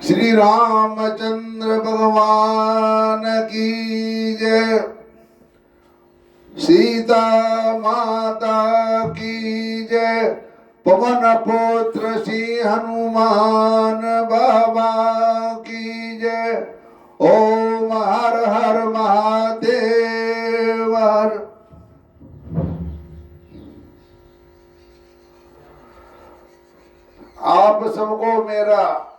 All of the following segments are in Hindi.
श्री रामचंद्र भगवान की जय। सीता माता की जय। पवन पुत्र श्री हनुमान बाबा की जय। ओम हर हर महादेव हर। आप सबको मेरा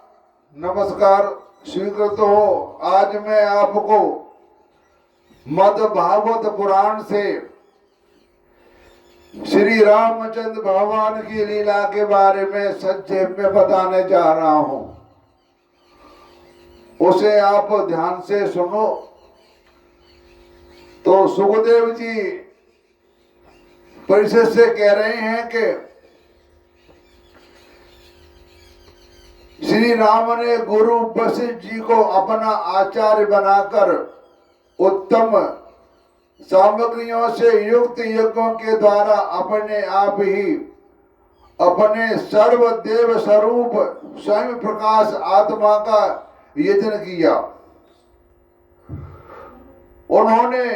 नमस्कार स्वीकृत हो। आज मैं आपको मद भागवत पुराण से श्री रामचंद्र भगवान की लीला के बारे में संक्षेप में बताने जा रहा हूं। उसे आप ध्यान से सुनो। तो सुखदेव जी परिषद से कह रहे हैं कि श्री राम ने गुरु वशिष्ठ जी को अपना आचार्य बनाकर उत्तम सामग्रियों से युक्त यज्ञों के द्वारा अपने आप ही अपने सर्वदेव स्वरूप स्वयं प्रकाश आत्मा का यजन किया। उन्होंने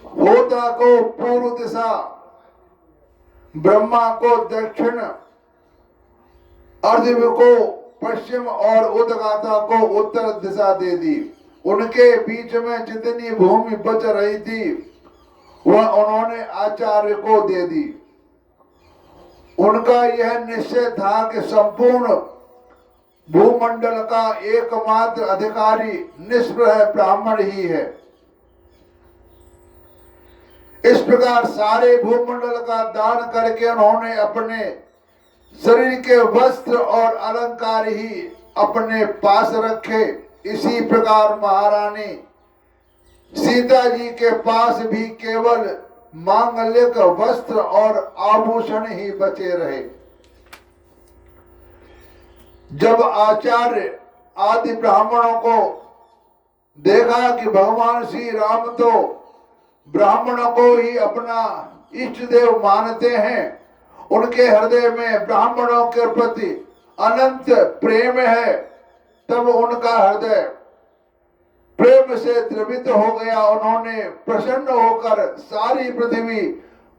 होता को पूर्व दिशा, ब्रह्मा को दक्षिण, अर्धव को पश्चिम और उदगाता को उत्तर दिशा दे दी। उनके बीच में जितनी भूमि बच रही थी वह उन्होंने आचार्य को दे दी। उनका यह निश्चय था कि संपूर्ण भूमंडल का एकमात्र अधिकारी निष्प्रह ब्राह्मण ही है। इस प्रकार सारे भूमंडल का दान करके उन्होंने अपने शरीर के वस्त्र और अलंकार ही अपने पास रखे। इसी प्रकार महारानी सीता जी के पास भी केवल मांगलिक वस्त्र और आभूषण ही बचे रहे। जब आचार्य आदि ब्राह्मणों को देखा कि भगवान श्री राम तो ब्राह्मणों को ही अपना इष्ट देव मानते हैं, उनके हृदय में ब्राह्मणों के प्रति अनंत प्रेम है, तब उनका हृदय प्रेम से द्रवित हो गया। उन्होंने प्रसन्न होकर सारी पृथ्वी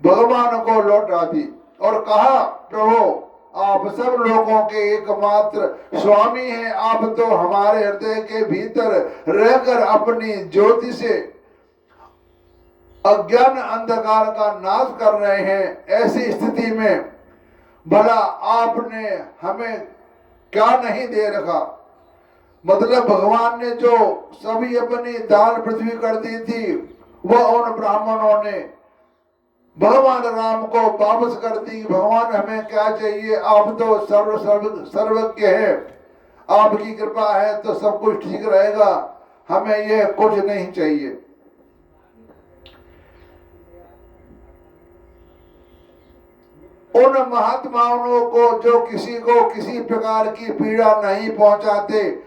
भगवान को लौटा दी और कहा, प्रभु आप सब लोगों के एकमात्र स्वामी हैं। आप तो हमारे हृदय के भीतर रहकर अपनी ज्योति से अज्ञान अंधकार का नाश कर रहे हैं। ऐसी स्थिति में भला आपने हमें क्या नहीं दे रखा। मतलब भगवान ने जो सभी अपनी दान पृथ्वी कर दी थी वह उन ब्राह्मणों ने भगवान राम को वापस कर दी। भगवान हमें क्या चाहिए, आप तो सर्वज्ञ हैं, आपकी कृपा है तो सब कुछ ठीक रहेगा, हमें यह कुछ नहीं चाहिए। उन महात्माओं को जो किसी को किसी प्रकार की पीड़ा नहीं पहुंचाते,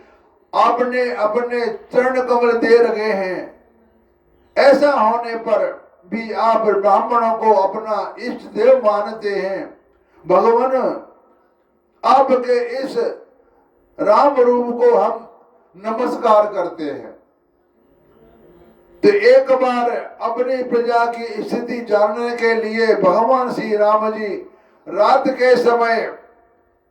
आपने अपने चरण कमल दे रखे हैं। ऐसा होने पर भी आप ब्राह्मणों को अपना इष्ट देव मानते हैं। भगवान आपके इस राम रूप को हम नमस्कार करते हैं। तो एक बार अपनी प्रजा की स्थिति जानने के लिए भगवान श्री राम जी रात के समय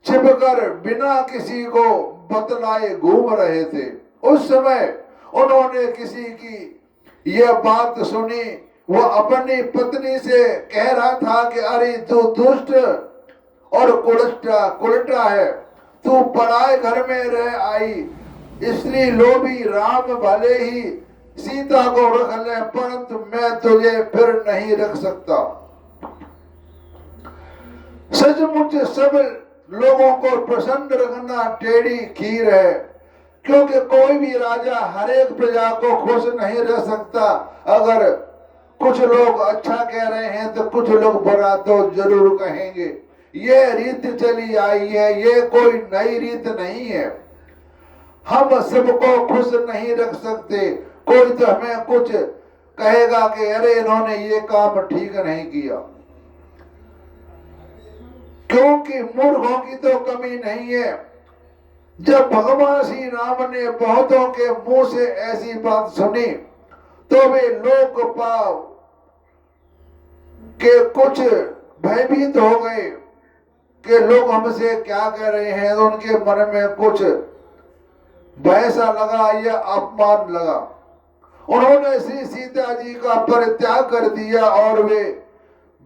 छिपकर बिना किसी को बतलाए घूम रहे थे। उस समय उन्होंने किसी की यह बात सुनी। वह अपनी पत्नी से कह रहा था कि अरे तू दुष्ट और कुलटा है, तू पराए घर में रह आई, इसलिए लोभी राम भले ही सीता को रख ले, परंतु मैं तुझे फिर नहीं रख सकता। सचमुच सब लोगों को प्रसन्न रखना टेढ़ी खीर है, क्योंकि कोई भी राजा हर एक प्रजा को खुश नहीं रह सकता। अगर कुछ लोग अच्छा कह रहे हैं तो कुछ लोग बुरा तो जरूर कहेंगे। यह रीत चली आई है, ये कोई नई रीत नहीं है। हम सबको खुश नहीं रख सकते। कोई तो हमें कुछ कहेगा कि अरे इन्होंने ये काम ठीक नहीं किया, क्योंकि मूर्खों की तो कमी नहीं है। जब भगवान श्री राम ने बहुतों के मुंह से ऐसी बात सुनी तो वे लोक पाव के कुछ भयभीत हो गए कि लोग हमसे क्या कह रहे हैं। तो उनके मन में कुछ भय सा लगा या अपमान लगा। उन्होंने श्री सीता जी का परित्याग कर दिया और वे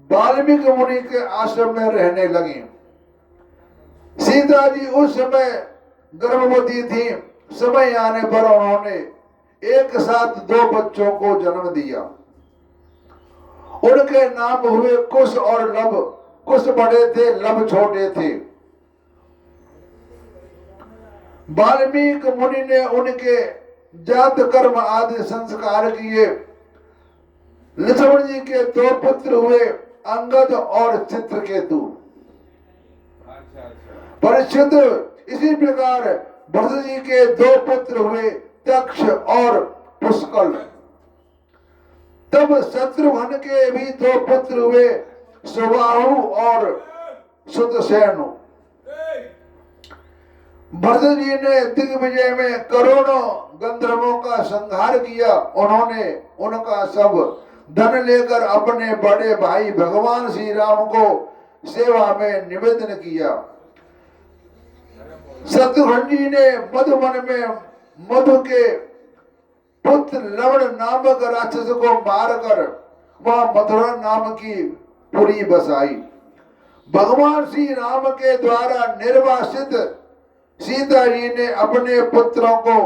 वाल्मीकि मुनि के आश्रम में रहने लगी। सीता जी उस समय गर्भवती थी। समय आने पर उन्होंने एक साथ 2 बच्चों को जन्म दिया। उनके नाम हुए कुश और लब। कुश बड़े थे, लब छोटे थे। वाल्मीकि मुनि ने उनके जात कर्म आदि संस्कार किए। लक्ष्मण जी के 2 पुत्र हुए, अंगद और चित्रकेतु। परीक्षित इसी प्रकार भरत जी के 2 पुत्र हुए, तक्ष और पुष्कल। तब शत्रुघ्न के भी 2 पुत्र हुए, सुबाहु और सुतसेनु। भरत जी ने दिग्विजय में करोड़ों गंधर्वों का संहार किया। उन्होंने उनका सब धन लेकर अपने बड़े भाई भगवान श्री राम को सेवा में निवेदन किया। शत्रुघ्न जी ने मधुवन में मधु के पुत्र लवण नामक राक्षस को मारकर वह मथुरा नाम की पुरी बसाई। भगवान श्री राम के द्वारा निर्वासित सीता जी ने अपने पुत्रों को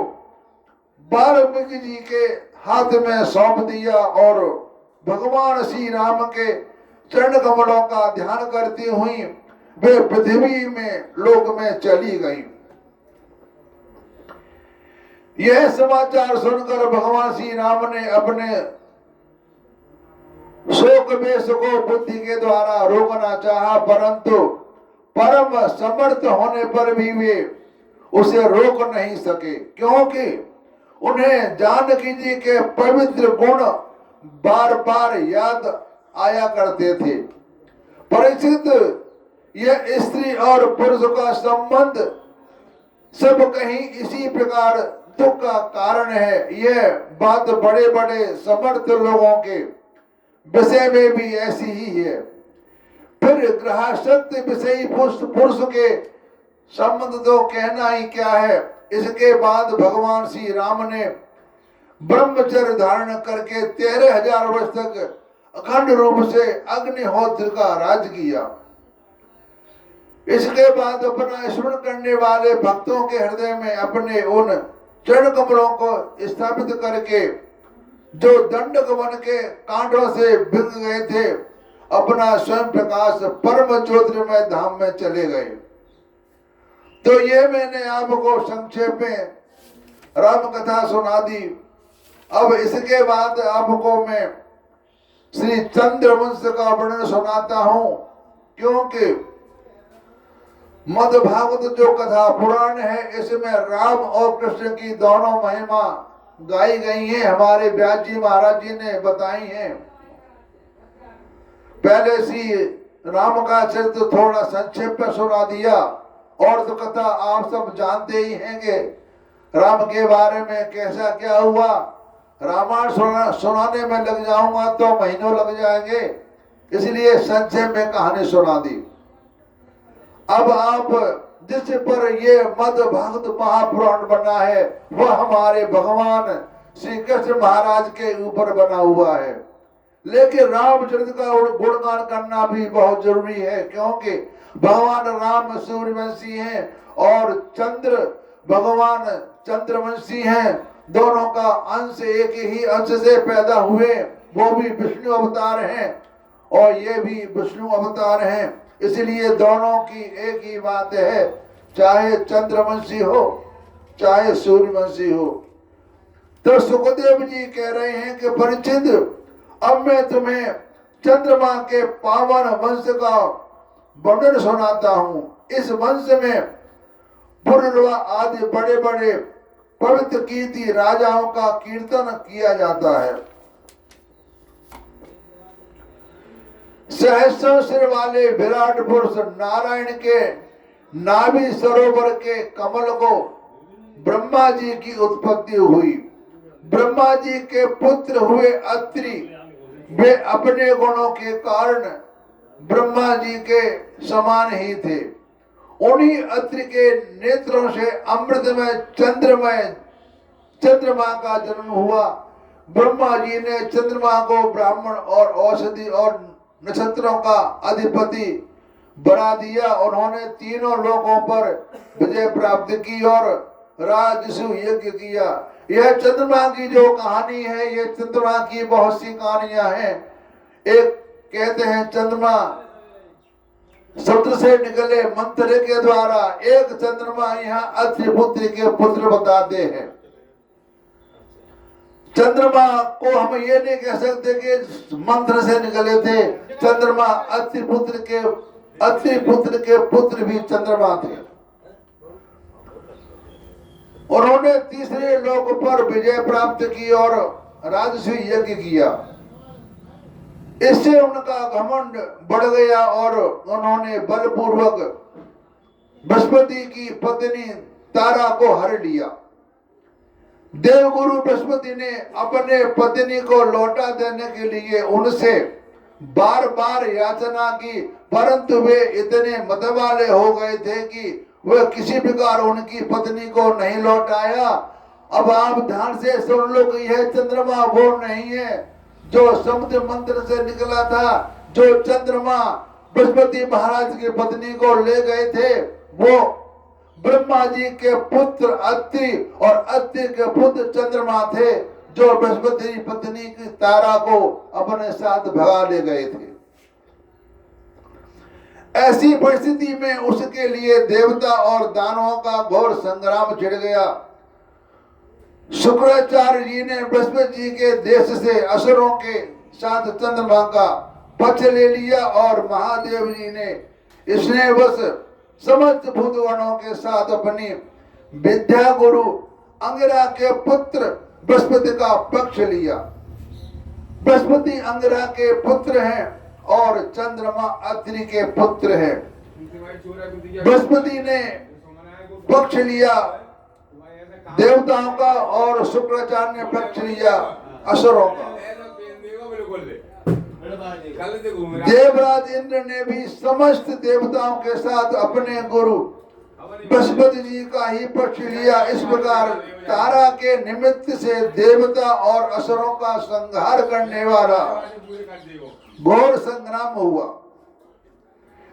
वाल्मीकि जी के हाथ में सौंप दिया और भगवान श्री राम के चरण कमलों का ध्यान करती हुई वे पृथ्वी में लोक में चली गई। यह समाचार सुनकर भगवान श्री राम ने अपने शोक वेश को बुद्धि के द्वारा रोकना चाहा, परंतु परम समर्थ होने पर भी वे उसे रोक नहीं सके, क्योंकि उन्हें जानकी जी के पवित्र गुण बार बार याद आया करते थे। परीक्षित, यह स्त्री और पुरुष का संबंध सब कहीं इसी प्रकार दुख का कारण है। यह बात बड़े बड़े समर्थ लोगों के विषय में भी ऐसी ही है। फिर गृहस्थ विषयी पुरुष के संबंध तो कहना ही क्या है। इसके बाद भगवान श्री राम ने ब्रह्मचर्य धारण करके 13,000 वर्ष तक अखंड रूप से अग्निहोत्र का राज किया। इसके बाद अपना स्मरण करने वाले भक्तों के हृदय में अपने उन चरण कमलों को स्थापित करके जो दंडक वन के कांटों से बिक गए थे, अपना स्वयं प्रकाश परम ज्योतिर्मय धाम में चले गए। तो ये मैंने आपको संक्षेप में राम कथा सुना दी। अब इसके बाद आपको मैं श्री चंद्रवंश का वर्णन सुनाता हूं, क्योंकि मद्भागवत जो कथा पुराण है इसमें राम और कृष्ण की दोनों महिमा गाई गई हैं। हमारे व्यास जी महाराज जी ने बताई हैं। पहले श्री राम का चरित्र थोड़ा संक्षेप में सुना दिया, और तो कथा आप सब जानते ही हैं कि राम के बारे में कैसा क्या हुआ। रामायण सुनाने में लग जाऊंगा तो महीनों लग जाएंगे, इसलिए संक्षेप में कहानी सुना दी। अब आप जिस पर ये मद्भागवत महापुराण बना है वह हमारे भगवान श्री कृष्ण महाराज के ऊपर बना हुआ है। लेकिन रामचरित्र का गुणगान करना भी बहुत जरूरी है, क्योंकि भगवान राम सूर्यवंशी हैं और चंद्र भगवान चंद्रवंशी हैं। दोनों का अंश एक ही अंश से पैदा हुए, वो भी विष्णु अवतार हैं और ये भी विष्णु अवतार हैं। इसलिए दोनों की एक ही बात है, चाहे चंद्रवंशी हो चाहे सूर्यवंशी हो। तो सुखदेव जी कह रहे हैं कि परीक्षित, अब मैं तुम्हें चंद्रमा के पावन वंश का वर्णन सुनाता हूं। इस वंश में पुरुरवा आदि बड़े बड़े पवित्र कीर्ति राजाओं का कीर्तन किया जाता है। सहस्रों सिर वाले विराट पुरुष नारायण के नाभि सरोवर के कमल को ब्रह्मा जी की उत्पत्ति हुई। ब्रह्मा जी के पुत्र हुए अत्रि, वे अपने गुणों के कारण ब्रह्मा जी के समान ही थे। उन्हीं अत्रि के नेत्रों से अमृतमय चंद्रमा का जन्म हुआ। ब्रह्मा जी ने चंद्रमा को ब्राह्मण और औषधि और नक्षत्रों का अधिपति बना दिया। उन्होंने तीनों लोकों पर विजय प्राप्त की और राजसु यज्ञ किया। यह चंद्रमा की जो कहानी है, ये चंद्रमा की बहुत सी कहानियां हैं। एक कहते हैं चंद्रमा शब्द से निकले मंत्र के द्वारा, एक चंद्रमा यहाँ अत्रि पुत्र के पुत्र बताते हैं। चंद्रमा को हम ये नहीं कह सकते कि मंत्र से निकले थे। चंद्रमा अत्रि पुत्र के पुत्र भी चंद्रमा थे। उन्होंने तीसरे लोक पर विजय प्राप्त की और राजसी यज्ञ किया। इससे उनका घमंड बढ़ गया और उन्होंने बलपूर्वक बृहस्पति की पत्नी तारा को हर लिया। देवगुरु बृहस्पति ने अपने पत्नी को लौटा देने के लिए उनसे बार बार याचना की, परंतु वे इतने मतवाले हो गए थे कि वह किसी प्रकार उनकी पत्नी को नहीं लौटाया। अब आप ध्यान से सुन लो कि यह चंद्रमा वो नहीं है जो समुद्र मंत्र से निकला था। जो चंद्रमा बृहस्पति महाराज की पत्नी को ले गए थे, वो ब्रह्मा जी के पुत्र अत्रि और अत्रि के पुत्र चंद्रमा थे, जो बृहस्पति पत्नी की तारा को अपने साथ भगा ले गए थे। ऐसी परिस्थिति में उसके लिए देवता और दानवों का घोर संग्राम छिड़ गया। शुक्राचार्य जी ने बृहस्पति जी के देश से असुरों के साथ चंद्रमा का पक्ष ले लिया और महादेव जी ने स्नेहवश समस्त भूतगणों के साथ अपनी विद्या गुरु अंगिरा के पुत्र बृहस्पति का पक्ष लिया। बृहस्पति अंगिरा के पुत्र हैं और चंद्रमा अत्रि के पुत्र हैं। बृहस्पति ने पक्ष लिया देवताओं का और शुक्राचार्य ने पक्ष लिया असुरों का। देवराज इंद्र ने भी समस्त देवताओं के साथ अपने गुरु बृहस्पति जी का ही पक्ष लिया। इस प्रकार तारा के निमित्त से देवता और असुरों का संहार करने वाला घोर संग्राम हुआ।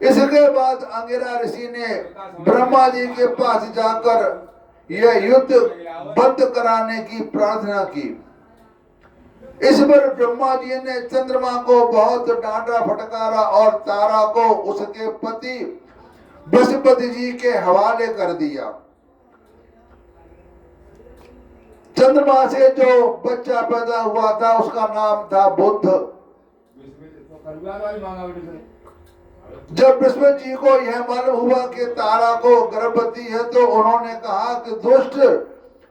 इसके बाद अंगिरा ऋषि ने ब्रह्मा जी के पास जाकर यह युद्ध बंद कराने की प्रार्थना की। इस पर ब्रह्मा जी ने चंद्रमा को बहुत डांटा फटकारा और तारा को उसके पति बृहस्पति जी के हवाले कर दिया। चंद्रमा से जो बच्चा पैदा हुआ था उसका नाम था बुद्ध। जब बृहस्पति जी को यह मालूम हुआ कि तारा को गर्भवती है, तो उन्होंने कहा कि दुष्ट,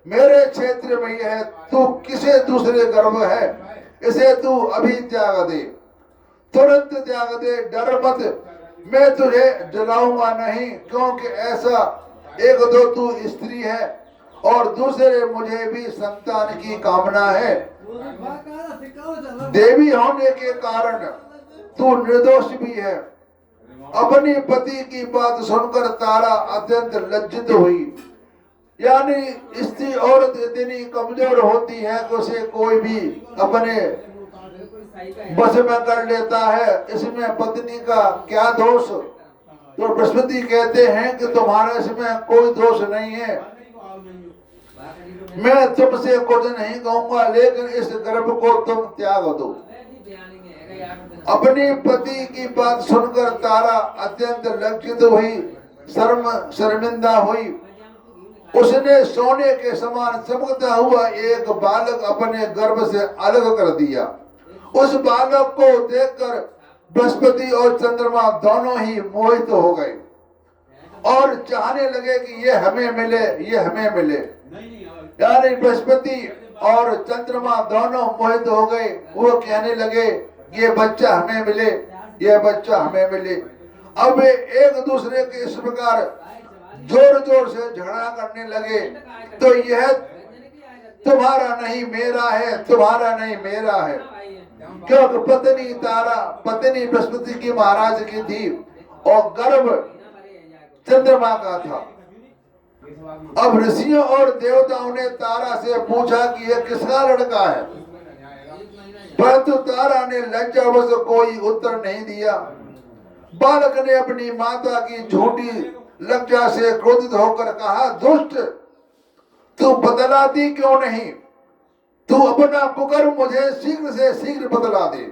मेरे क्षेत्र में यह है, तू किसे दूसरे गर्भ है, इसे तू अभी त्याग दे, तुरंत त्याग दे, डर मत, मैं तुझे जलाऊंगा नहीं, क्योंकि ऐसा एक दो तू स्त्री है और दूसरे मुझे भी संतान की कामना है। देवी होने के कारण तू निर्दोष भी है। अपनी पति की बात सुनकर तारा अत्यंत लज्जित हुई। यानी स्त्री औरत इतनी कमजोर होती है कि उसे कोई भी अपने बस में कर लेता है, इसमें पत्नी का क्या दोष। तो बृहस्पति कहते हैं कि तुम्हारा इसमें कोई दोष नहीं है, मैं तुमसे कुछ नहीं कहूंगा, लेकिन इस गर्भ को तुम त्याग दो। अपने पति की बात सुनकर तारा अत्यंत लज्जित हुई, शर्मिंदा हुई। उसने सोने के समान चमकता हुआ एक बालक अपने गर्भ से अलग कर दिया। उस बालक को देखकर बृहस्पति और चंद्रमा दोनों ही मोहित हो गए और चाहने लगे कि ये हमें मिले, ये हमें मिले। यानी बृहस्पति और चंद्रमा दोनों मोहित हो गए। वो कहने लगे ये बच्चा हमें मिले, ये बच्चा हमें मिले। अब वे एक दूसरे के इस प्रकार जोर जोर से झगड़ा करने लगे। तो यह तुम्हारा नहीं मेरा है, तुम्हारा नहीं मेरा है, क्योंकि पत्नी तारा पत्नी बृहस्पति की महाराज की थी और गर्भ चंद्रमा का था। अब ऋषियों और देवताओं ने तारा से पूछा कि यह किसका लड़का है, परंतु तारा ने लज्जावश कोई उत्तर नहीं दिया। बालक ने अपनी माता की झूठी लज्जा से क्रोधित होकर कहा, दुष्ट, तू बतलाती क्यों नहीं? तू अपना कुकर्म मुझे शीघ्र से शीघ्र बतला दे।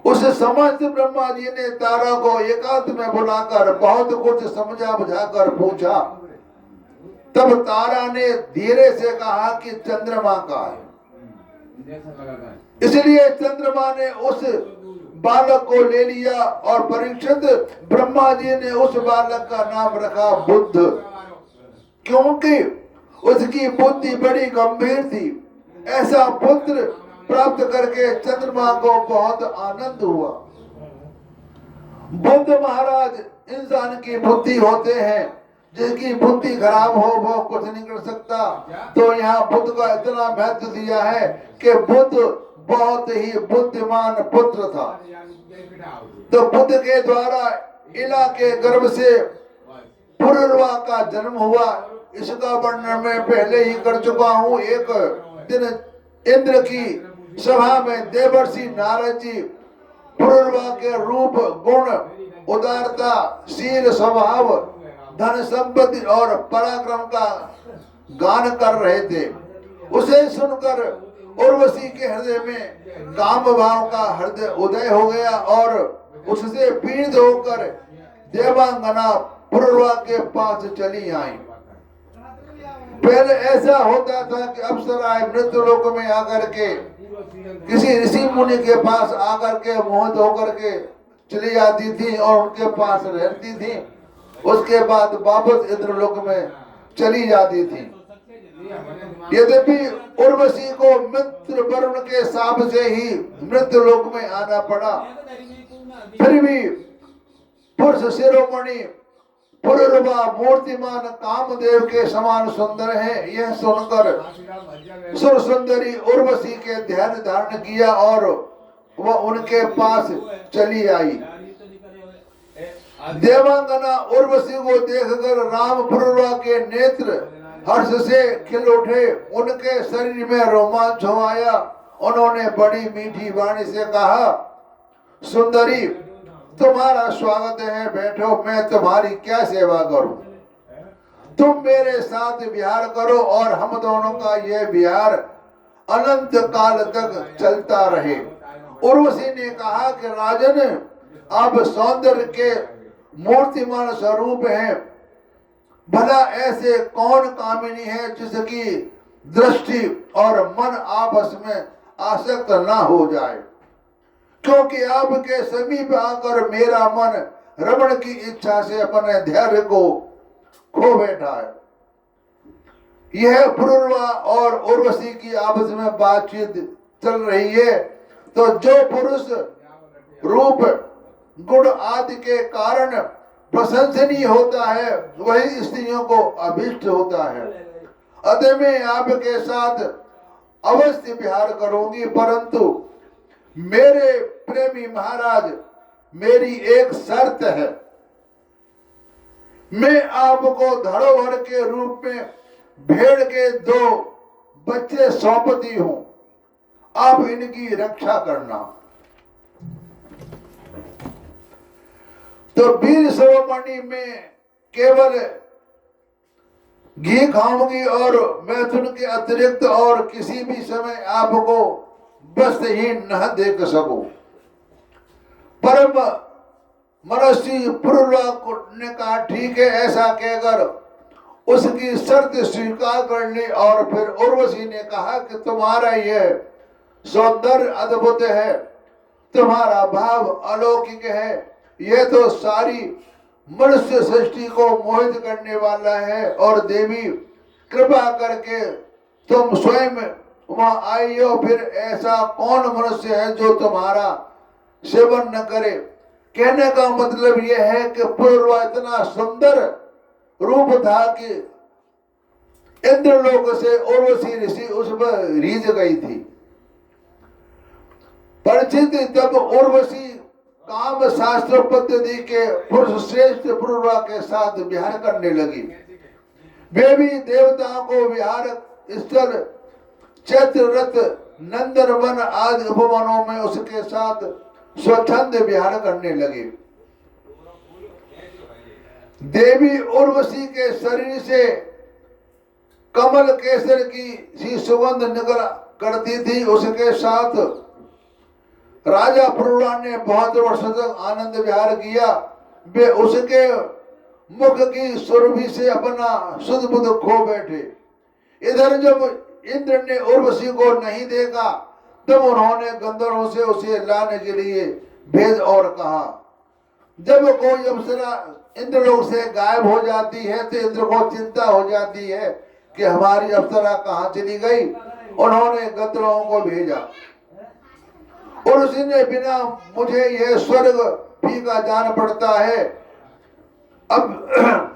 उस समस्त ब्रह्मा जी ने तारा को एकांत में बुलाकर बहुत कुछ समझा बुझाकर पूछा। तब तारा ने धीरे से कहा कि चंद्रमा का है। इसलिए चंद्रमा ने उस बालक को ले लिया और परीक्षित ब्रह्मा जी ने उस बालक का नाम रखा बुद्ध, क्योंकि उसकी बुद्धि बड़ी गंभीर थी। ऐसा पुत्र प्राप्त करके चंद्रमा को बहुत आनंद हुआ। बुद्ध महाराज इंसान की बुद्धि होते हैं, जिसकी बुद्धि खराब हो वो कुछ नहीं कर सकता। तो यहाँ बुद्ध का इतना महत्व दिया है कि बुद्ध बहुत ही बुद्धिमान पुत्र था। तो बुद्ध के द्वारा इला के गर्भ से पुरुरवा का जन्म हुआ। इसका वर्णन मैं पहले ही कर चुका हूँ। एक दिन इंद्र की सभा में देवर्षि नारद जी पुरुरवा के रूप, गुण, उदारता, शील स्वभाव, धन संपत्ति और पराक्रम का गान कर रहे थे। उसे सुनकर उर्वशी के हृदय में काम भाव का हृदय उदय हो गया और उससे पीड़ित होकर देवांगना पुरुरवा के पास चली आई। पहले ऐसा होता था कि अप्सराएं मृत्यु लोक में आकर के किसी ऋषि मुनि के पास आकर के मोहित होकर के चली जाती थी और उनके पास रहती थी। उसके बाद वापस इंद्रलोक में चली जाती थी। यद्यपि उर्वशी को मित्र वरुण के शाप से ही मृत्यु लोक में आना पड़ा, फिर भी पुरुष शिरोमणि पुरुरवा मूर्तिमान कामदेव के समान सुंदर है, यह सुनकर सुर सुंदरी उर्वशी के ध्यान धारण किया और वह उनके पास चली आई। देवांगना उर्वशी को देखकर राम पुरुरवा के नेत्र हर्ष से खिल उठे। उनके शरीर में रोमांच हो आया। उन्होंने बड़ी मीठी वाणी से कहा, सुंदरी, तुम्हारा स्वागत है, बैठो, मैं तुम्हारी क्या सेवा करूं? तुम मेरे साथ विहार करो और हम दोनों का यह विहार अनंत काल तक चलता रहे। उर्वशी ने कहा कि राजन, आप सौंदर्य के मूर्तिमान स्वरूप हैं, भला ऐसे कौन कामिनी है जिसकी दृष्टि और मन आपस में आसक्त ना हो जाए, क्योंकि आपके समीप आकर मेरा मन रमण की इच्छा से अपने धैर्य को खो बैठा है। यह पुरुरवा और उर्वशी की आपस में बातचीत चल रही है। तो जो पुरुष रूप, गुण आदि के कारण प्रशंसनीय होता है, वही स्त्रियों को अभिष्ट होता है। अतः मैं आपके साथ अवश्य विहार करूंगी, परंतु मेरे प्रेमी महाराज, मेरी एक शर्त है। मैं आपको धरोहर के रूप में भेड़ के 2 बच्चे सौंपती हूं, आप इनकी रक्षा करना। तो वीर शिरोमणि में केवल घी खाऊंगी और मैथुन के अतिरिक्त और किसी भी समय आपको वस्त्रहीन न देख सकूं। परम मनस्वी पुरुरवा ने कहा, ठीक है, ऐसा कहकर उसकी शर्त स्वीकार कर ली। और फिर उर्वशी ने कहा कि तुम्हारा यह सौंदर्य अद्भुत है, तुम्हारा भाव अलौकिक है, यह तो सारी मनुष्य सृष्टि को मोहित करने वाला है। और देवी, कृपा करके तुम स्वयं वहां आई हो, फिर ऐसा कौन मनुष्य है जो तुम्हारा सेवन न करे। कहने का मतलब यह है कि पुरुरवा इतना सुंदर रूप था कि इंद्रलोक से उर्वशी ऋषि उस पर रीझ गई थी। परिचित जब उर्वशी काम शास्त्र पद्धति के पुरुष श्रेष्ठ पुरुरवा के साथ विहार करने लगी, वे भी देवताओं को विहार स्थल चैत्र रथ नंदन वन आदि उपवनों में उसके साथ स्वच्छंद विहार करने लगे। देवी उर्वशी के शरीर से कमल केसर की सी सुगंध निकल करती थी। उसके साथ राजा पुरुरवा ने बहुत वर्षों तक आनंद विहार किया। वे उसके मुख की सुरभि से अपना शुद्ध बुद्ध खो बैठे। इधर जब इंद्र ने उर्वशी को नहीं देखा तब उन्होंने गंधर्वों से उसे लाने के लिए भेज और कहा। जब कोई अप्सरा इंद्रलोक से गायब हो जाती है तो इंद्र को चिंता हो जाती है कि हमारी अप्सरा कहाँ चली गई। उन्होंने गंधर्वों को भेजा और उसी ने बिना मुझे यह स्वर्ग फीका जान पड़ता है। अब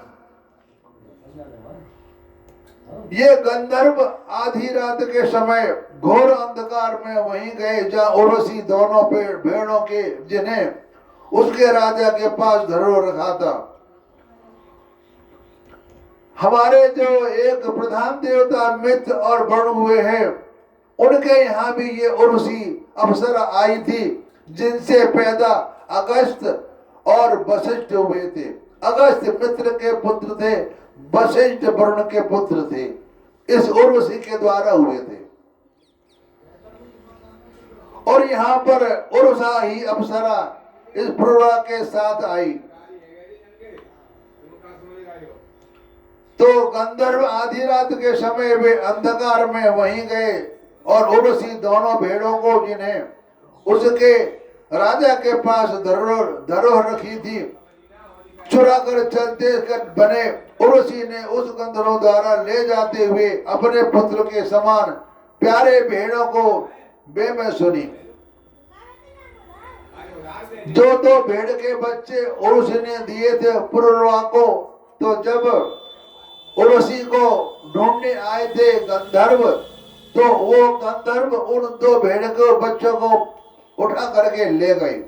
ये गंधर्व आधी रात के समय घोर अंधकार में वहीं गए जहाँ उर्वशी दोनों भेड़ों के जिन्हें उसके राजा के पास धरो रखा था। हमारे जो एक प्रधान देवता मित्र और वरुण हुए हैं उनके यहाँ भी ये उर्वशी अप्सरा आई थी जिनसे पैदा अगस्त और वशिष्ठ हुए थे। अगस्त मित्र के पुत्र थे, वशिष्ठ वरुण के पुत्र थे, इस उर्वशी के द्वारा हुए थे। और यहाँ पर उर्वशा ही अप्सरा इस पुरुरवा के साथ आई। तो गंधर्व आधी रात के समय वे अंधकार में वहीं गए और उर्वशी दोनों भेड़ों को जिन्हें उसके राजा के पास धरोहर रखी थी चुरा कर चलते कर बने उर्वशी ने उस गंधर्वों द्वारा ले जाते हुए अपने पुत्र के समान प्यारे भेड़ों को बे में सुनी। जो दो भेड़ के बच्चे उर्वशी ने दिए थे पुरुरवा को, तो जब उर्वशी को ढूंढने आए थे गंधर्व तो वो गंधर्व उन दो भेड़ के बच्चों को उठा करके ले गए।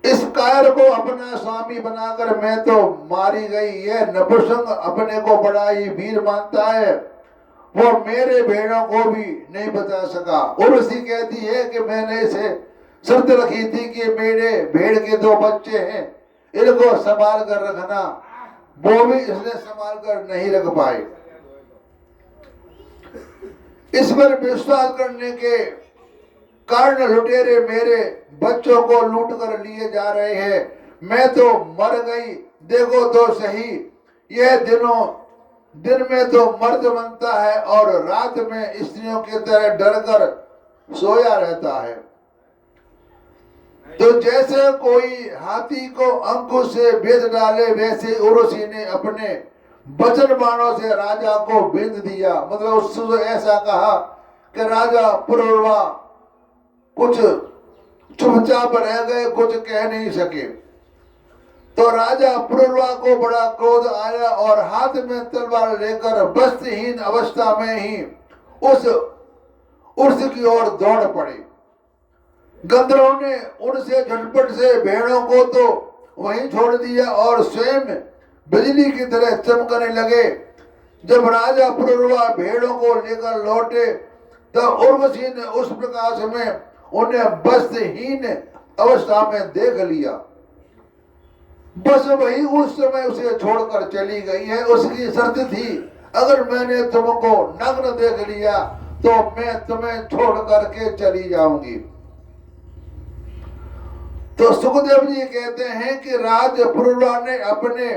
इस कायर को अपना स्वामी बनाकर मैं तो मारी गई। यह नपुंसक अपने को बड़ा ही वीर मानता है, वो मेरे भेड़ों को भी नहीं बचा सका। उर्वशी कहती है कि मैंने इसे शर्त रखी थी कि मेरे भेड़ के दो बच्चे हैं, इनको संभाल कर रखना, वो भी इसने संभाल कर नहीं रख पाए। इस पर विश्वास करने के कारण लुटेरे मेरे बच्चों को लूट कर लिए जा रहे हैं। मैं तो मर गई, देखो तो सही। यह दिन में तो मर्द बनता है और रात में स्त्रियों की तरह डरकर सोया रहता है। तो जैसे कोई हाथी को अंकुश से बेच डाले वैसे उर्वशी ने अपने वचन बाणों से राजा को बिंद दिया। मतलब उससे ऐसा कहा कि राजा पुरुरवा कुछ चुपचाप रह गए, कुछ कह नहीं सके। तो राजा पुरुरवा को बड़ा क्रोध आया और हाथ में तलवार लेकर वस्त्रहीन अवस्था में ही उस उर्स की ओर दौड़ पड़े। गंधर्वों ने उनसे झटपट से भेड़ों को तो वहीं छोड़ दिया और स्वयं बिजली की तरह चमकने लगे। जब राजा पुरुरवा भेड़ों को लेकर लौटे तब उर्वशी ने उस प्रकाश में उन्हें वस्त्रहीन अवस्था में देख लिया। बस वही उस समय उसे छोड़कर चली गई है। उसकी शर्त थी, अगर मैंने तुमको नग्न देख लिया तो मैं तुम्हें छोड़ करके चली जाऊंगी। तो सुखदेव जी कहते हैं कि राज पुरुरवा ने अपने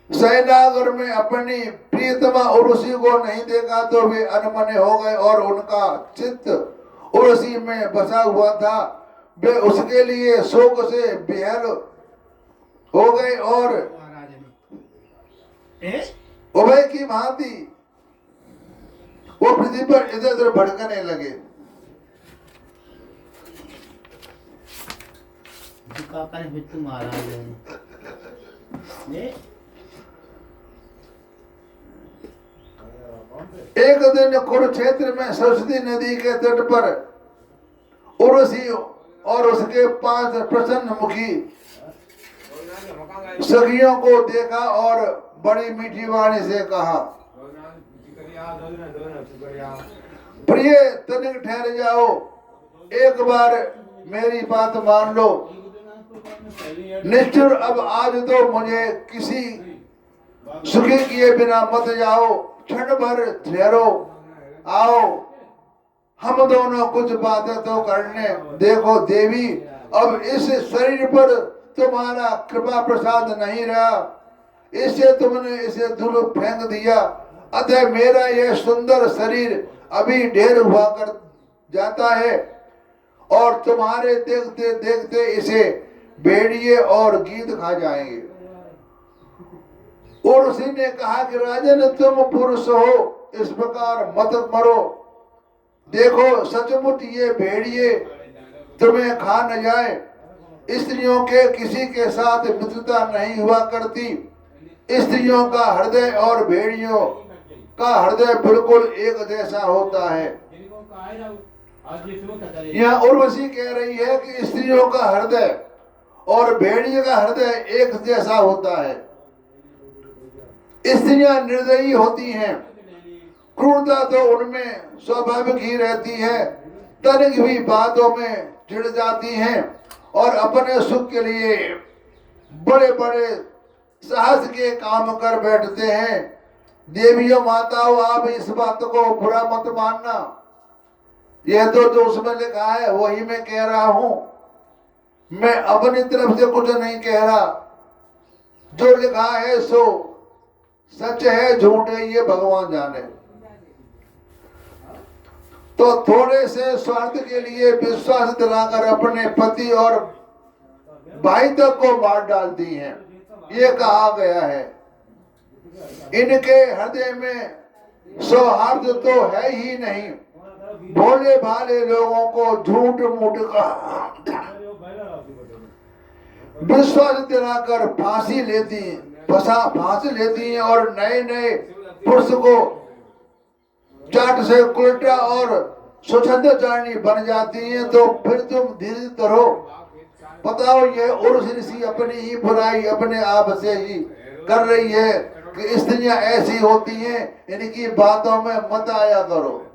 सैनागर में अपनी प्रियतमा उर्वशी को नहीं देखा तो वे अनमने हो गए और उनका चित्त उर्वशी में बसा हुआ था। वे उसके लिए शोक से बेहाल हो गए और उभय की भांति वो पृथ्वी पर इधर उधर भड़कने लगे। एक दिन कुरुक्षेत्र में सरस्वती नदी के तट पर उर्वशी और उसके 5 प्रसन्न मुखी सखियों को देखा और बड़ी मीठी वाणी से कहा, प्रिय तनिक ठहर जाओ, एक बार मेरी बात मान लो। निष्ठुर अब आज तो मुझे किसी सुखी किए बिना मत जाओ, क्षण भर ठहरो, आओ हम दोनों कुछ बातें तो करने। देखो देवी, अब इस शरीर पर तुम्हारा कृपा प्रसाद नहीं रहा, इससे तुमने इसे दूर फेंक दिया, अतः मेरा यह सुंदर शरीर अभी ढेर हुआ कर जाता है और तुम्हारे देखते देखते इसे भेड़िए और गीद खा जाएंगे। और उसी ने कहा कि राजन, तुम पुरुष हो, इस प्रकार मत मरो। देखो सचमुच ये भेड़िए तुम्हें खा न जाए। स्त्रियों के किसी के साथ मित्रता नहीं हुआ करती। स्त्रियों का हृदय और भेड़ियों का हृदय बिल्कुल एक जैसा होता है। यहाँ उर्वशी कह रही है कि स्त्रियों का हृदय और भेड़िए का हृदय एक जैसा होता है। स्त्रियां निर्दयी होती हैं, क्रूरता तो उनमें स्वाभाविक ही रहती है, तनिक भी बातों में चिढ़ जाती हैं और अपने सुख के लिए बड़े बड़े साहस के काम कर बैठते हैं। देवियों माताओं, आप इस बात को बुरा मत मानना, यह तो जो उसमें लिखा है वही मैं कह रहा हूं, मैं अपनी तरफ से कुछ नहीं कह रहा। जो लिखा है सो सच है, झूठ है ये भगवान जाने। तो थोड़े से स्वार्थ के लिए विश्वास दिलाकर अपने पति और भाई तक को मार डालती हैं, ये कहा गया है। इनके हृदय में सौहार्द तो है ही नहीं, भोले भाले लोगों को झूठ मूठ का विश्वास दिलाकर फांसी लेती हैं और नए नए पुरुष को चाट से उल्टा और स्वच्छंदचारिणी बन जाती हैं। तो फिर तुम धीरे करो, बताओ ये उर्वशी ऋषि अपनी ही बुराई अपने आप से ही कर रही है कि स्त्रियां ऐसी होती हैं, इनकी बातों में मत आया करो।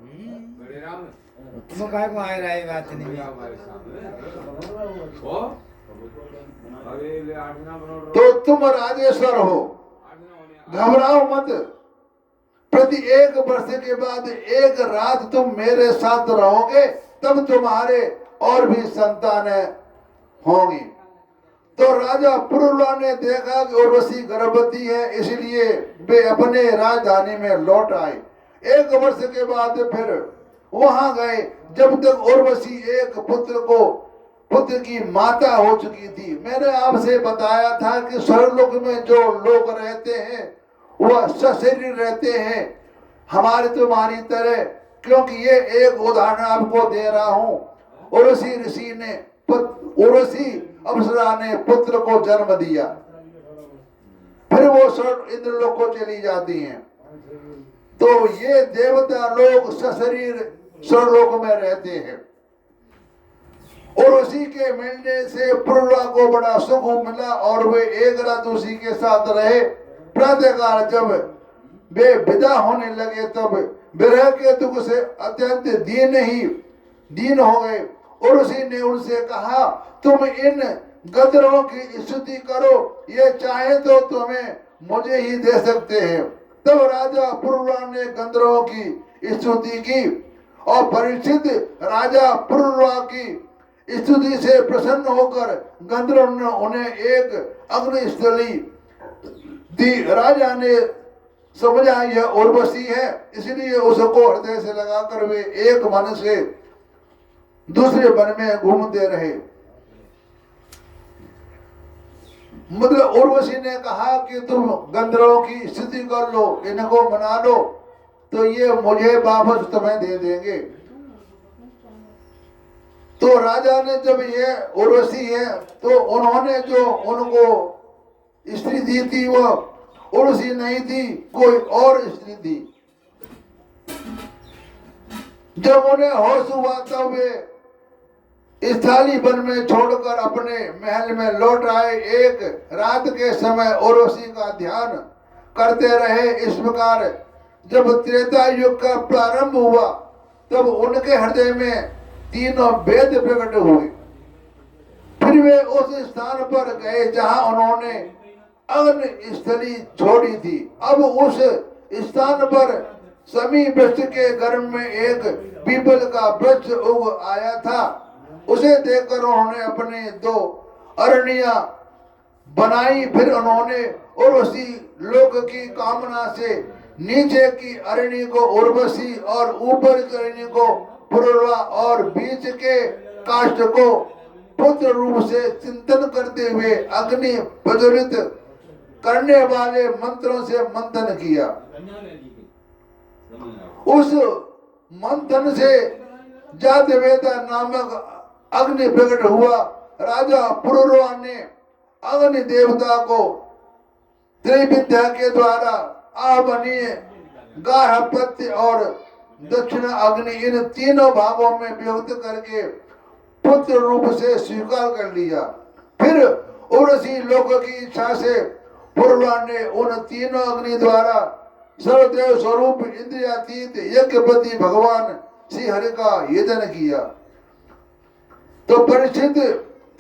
तो तुम राजेश्वर हो, घबराओ मत। प्रति 1 वर्ष के बाद एक रात तुम मेरे साथ रहोगे, तब तुम्हारे और भी संतानें होंगी। तो राजा पुरुला ने देखा कि उर्वशी गर्भवती है, इसलिए वे अपने राजधानी में लौट आए। 1 वर्ष के बाद फिर वहां गए, जब तक उर्वशी एक पुत्र की माता हो चुकी थी। मैंने आपसे बताया था कि स्वर्गलोक में जो लोग रहते हैं वह सशरीर रहते हैं, हमारी तुम्हारी तरह। क्योंकि ये एक उदाहरण आपको दे रहा हूं। उर्वशी अप्सरा ने पुत्र को जन्म दिया, फिर वो इंद्रलोक को चली जाती हैं। तो ये देवता लोग सशरीर स्वर्गलोक में रहते हैं। और उसी के मिलने से पुरुला को बड़ा सुख मिला और वे एक रात उसी के साथ रहे। प्रातःकाल जब वे विदा होने लगे तब विरह के दुख से अत्यंत दीन हो गए। और उसी ने उनसे कहा, तुम इन गंधर्वों की स्तुति करो, ये चाहे तो तुम्हें मुझे ही दे सकते हैं। तब राजा पुरुला ने गंधर्वों की स्तुति की और परीक्षित राजा पुरुला की स्तुति से प्रसन्न होकर गंधर्व ने उन्हें एक अग्निस्थली दी। राजा ने समझा यह उर्वशी है, इसलिए उसको हृदय से लगाकर वे एक मन से दूसरे वन में घूमते रहे। मतलब उर्वशी ने कहा कि तुम गंधर्वों की स्थिति कर लो, इनको मना लो, तो ये मुझे वापस तुम्हें दे देंगे। तो राजा ने जब ये उर्वशी है तो उन्होंने जो उनको स्त्री दी थी वो उर्वशी नहीं थी, कोई और स्त्री थी। जब उन्हें होश हुआ तब वे इस थाली वन में छोड़कर अपने महल में लौट आए। एक रात के समय उर्वशी का ध्यान करते रहे। इस प्रकार जब त्रेता युग का प्रारंभ हुआ तब उनके हृदय में तीनों वेद प्रकट हुए। फिर वे उस स्थान पर गए जहां उन्होंने अग्नि स्थली छोड़ी थी। अब उस स्थान पर समी वृक्ष के गर्भ में एक पीपल का वृक्ष उग आया था। उसे देखकर उन्होंने अपने दो अरणिया बनाई। फिर उन्होंने उर्वशी लोक की कामना से नीचे की अरण्य को उर्वशी और ऊपर की अरण्य को पुरुरवा और बीच के काष्ठ को पुत्र रूप से चिंतन करते हुए अग्नि प्रज्वलित करने वाले मंत्रों से मंथन किया। उस मंथन से जातवेदा नामक अग्नि प्रकट हुआ। राजा पुरुरवा ने अग्नि देवता को त्रिविद्या के द्वारा आहवनीय, गार्हपत्य और दक्षिण अग्नि इन तीनों भागों में विभक्त करके पुत्र रूप से स्वीकार कर लिया। फिर उर्वशी लोक की इच्छा से पुरुरवा ने उन तीनों अग्नि द्वारा सर्वदेव स्वरूप इंद्रियातीत यज्ञपति भगवान श्री हरि का यजन किया। तो परिचित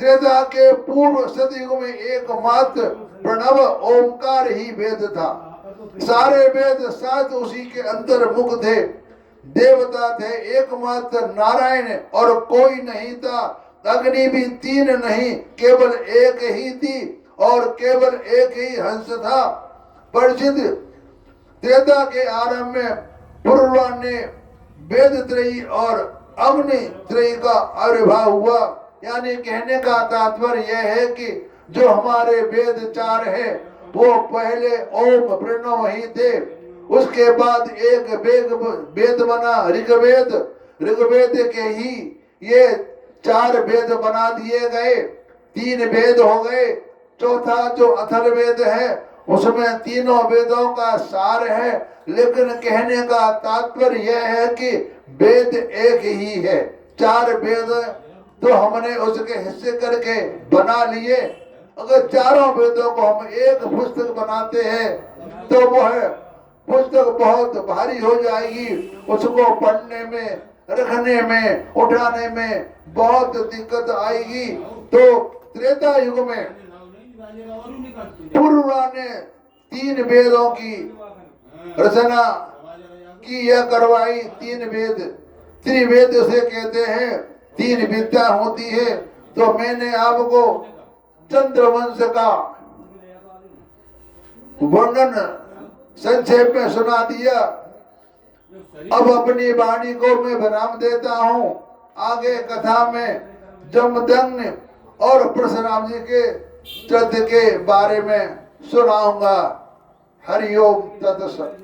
त्रेता के पूर्व सतयुग में एकमात्र प्रणव ओंकार ही वेद था। सारे वेद सात उसी के अंतर्मुख थे। देवता थे एकमात्र नारायण और कोई नहीं था। अग्नि भी तीन नहीं केवल एक ही थी और केवल एक ही हंस था। परिचित त्रेता के आरंभ में पुरुरवा ने वेद त्रयी और अग्नि त्रयी का आविर्भाव हुआ। यानी कहने का तात्पर्य यह है कि जो हमारे वेद चार है वो पहले ओम प्रणव ही थे। उसके बाद एक वेद बना ऋग्वेद। ऋग्वेद के ही ये चार वेद बना दिए गए। तीन वेद हो गए। चौथा जो अथर्ववेद है उसमें तीनों वेदों का सार है। लेकिन कहने का तात्पर्य यह है कि वेद एक ही है। चार वेद तो हमने उसके हिस्से करके बना लिए। अगर चारों वेदों को हम एक पुस्तक बनाते हैं तो वह पुस्तक बहुत भारी हो जाएगी। उसको पढ़ने में, रखने में, उठाने में बहुत दिक्कत आएगी। तो त्रेता युग में पुरुरवा ने तीन वेदों की रचना की या करवाई। तीन वेद त्रिवेद उसे कहते हैं। तीन विद्या होती है। तो मैंने आपको चंद्रवंश का वर्णन संक्षेप में सुना दिया। अब अपनी वाणी को मैं विराम देता हूँ। आगे कथा में जमदग्नि और परशुराम जी के चरित्र के बारे में सुनाऊंगा। हरिओम तत्सत।